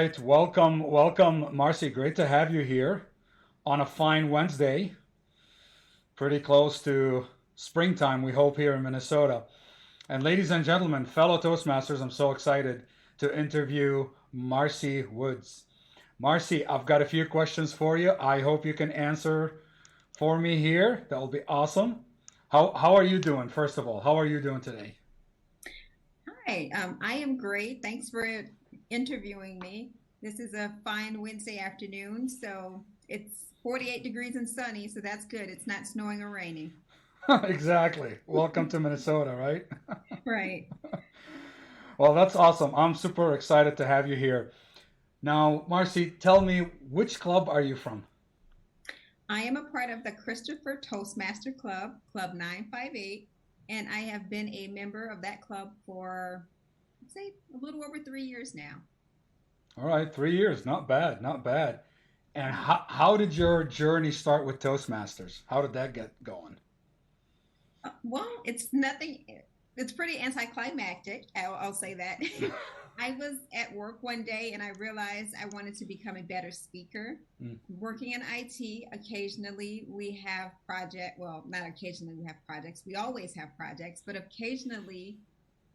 right, welcome, Marci. Great to have you here on a fine Wednesday. Pretty close to springtime, we hope, here in Minnesota. And ladies and gentlemen, fellow Toastmasters, I'm so excited to interview Marci Woods. Marci, I've got a few questions for you. I hope you can answer for me here. That will be awesome. How are you doing, first of all? How are you doing today? Hi, I am great. Thanks for interviewing me. This is a fine Wednesday afternoon, so it's 48 degrees and sunny, so that's good. It's not snowing or raining. Exactly. Welcome to Minnesota, right? Right. Well, that's awesome. I'm super excited to have you here. Now, Marcy, tell me, which club are you from? I am a part of the Christopher Toastmaster Club, Club 958, and I have been a member of that club for, I'd say, a little over 3 years now. All right, 3 years. Not bad, not bad. And Right. how did your journey start with Toastmasters? How did that get going? Well, it's nothing, it's pretty anticlimactic. I'll say that. I was at work one day and I realized I wanted to become a better speaker. Mm, Working in IT, occasionally we have well, not occasionally we have projects. We always have projects, but occasionally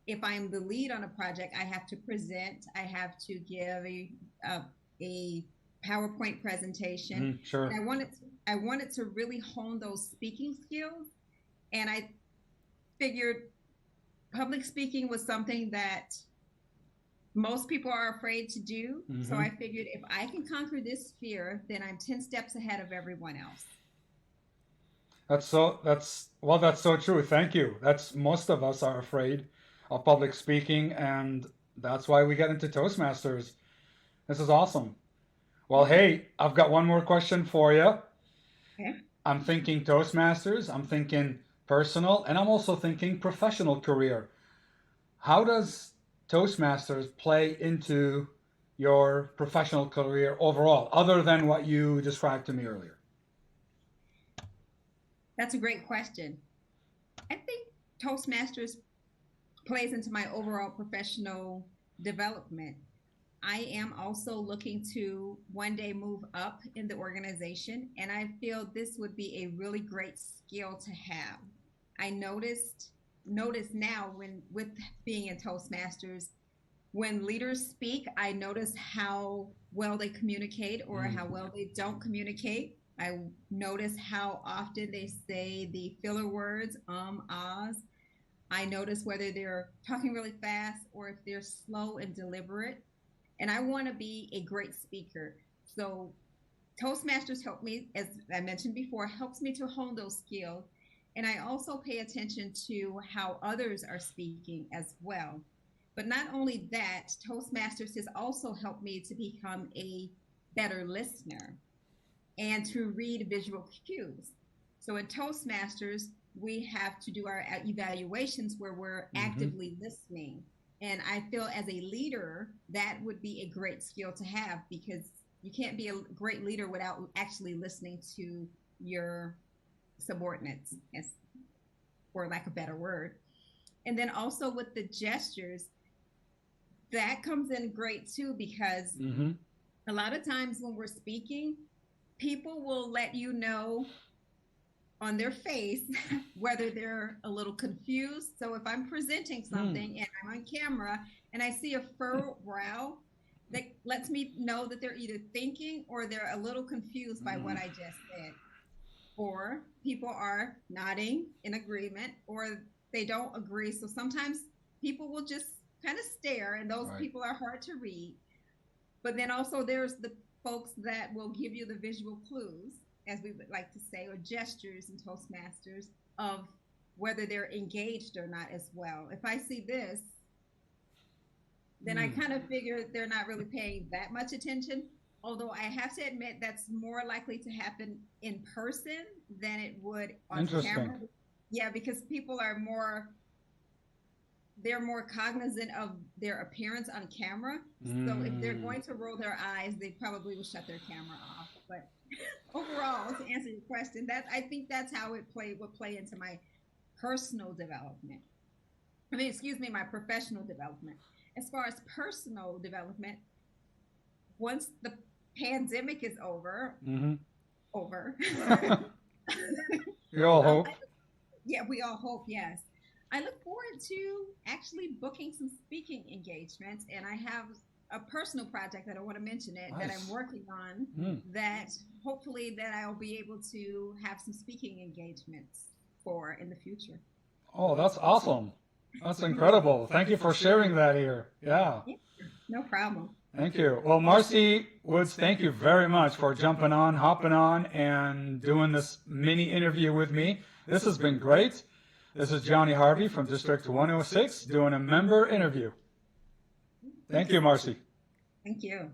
if I'm the lead on a project, I have to present, I have to give a PowerPoint presentation. sure. And I wanted to really hone those speaking skills, and I figured public speaking was something that most people are afraid to do. So hmm I figured if I can conquer this fear, then I'm 10 steps ahead of everyone else. That's so true. Thank you. That's most of us are afraid of public speaking, and that's why we get into Toastmasters. This is awesome. Well, Yeah. hey, I've got one more question for you. Okay. I'm thinking Toastmasters, I'm thinking personal, and I'm also thinking professional career. How does Toastmasters play into your professional career overall, other than what you described to me earlier? That's a great question. I think Toastmasters plays into my overall professional development. I am also looking to one day move up in the organization, and I feel this would be a really great skill to have. I notice now when with being in Toastmasters, when leaders speak, I notice how well they communicate or Mm, how well they don't communicate. I notice how often they say the filler words, ahs. I notice whether they're talking really fast or if they're slow and deliberate. And I want to be a great speaker. So Toastmasters help me, as I mentioned before, helps me to hone those skills. And I also pay attention to how others are speaking as well. But not only that, Toastmasters has also helped me to become a better listener and to read visual cues. So in Toastmasters, we have to do our evaluations where we're hmm actively listening. And I feel as a leader, that would be a great skill to have because you can't be a great leader without actually listening to your subordinates, as for lack of a better word. And then also with the gestures, that comes in great too because hmm a lot of times when we're speaking, people will let you know on their face whether they're a little confused. So if I'm presenting Mm, something and I'm on camera and I see a furrowed brow, that lets me know that they're either thinking or they're a little confused by what mm, I just said. Or people are nodding in agreement or they don't agree. So sometimes people will just kind of stare, and those right. people are hard to read. But then also there's the folks that will give you the visual clues, as we would like to say, or gestures in Toastmasters of whether they're engaged or not as well. If I see this, then I Mm, kind of figure they're not really paying that much attention. Although I have to admit that's more likely to happen in person than it would on interesting. camera. Yeah, because people are they're more cognizant of their appearance on camera. So if they're Mm, going to roll their eyes, they probably will shut their camera off. But overall, to answer your question, that I think that's how it would play into my personal development. Excuse me, my professional development. As far as personal development, once the pandemic is over, Mm-hmm. over. We all hope. Yeah, we all hope, yes. I look forward to actually booking some speaking engagements, and I have a personal project that I want to mention it that I'm Nice. working on Mm. that hopefully that I'll be able to have some speaking engagements for in the future. Oh, that's awesome. That's incredible. Thank you for sharing that here. Yeah. Yeah, no problem. Thank you. Well, Marci Woods, thank you very much for jumping on, hopping on, and doing this mini interview with me. This has been great. This is Johnny Harvey from District 106 doing a member interview. Thank you, Marci. Thank you.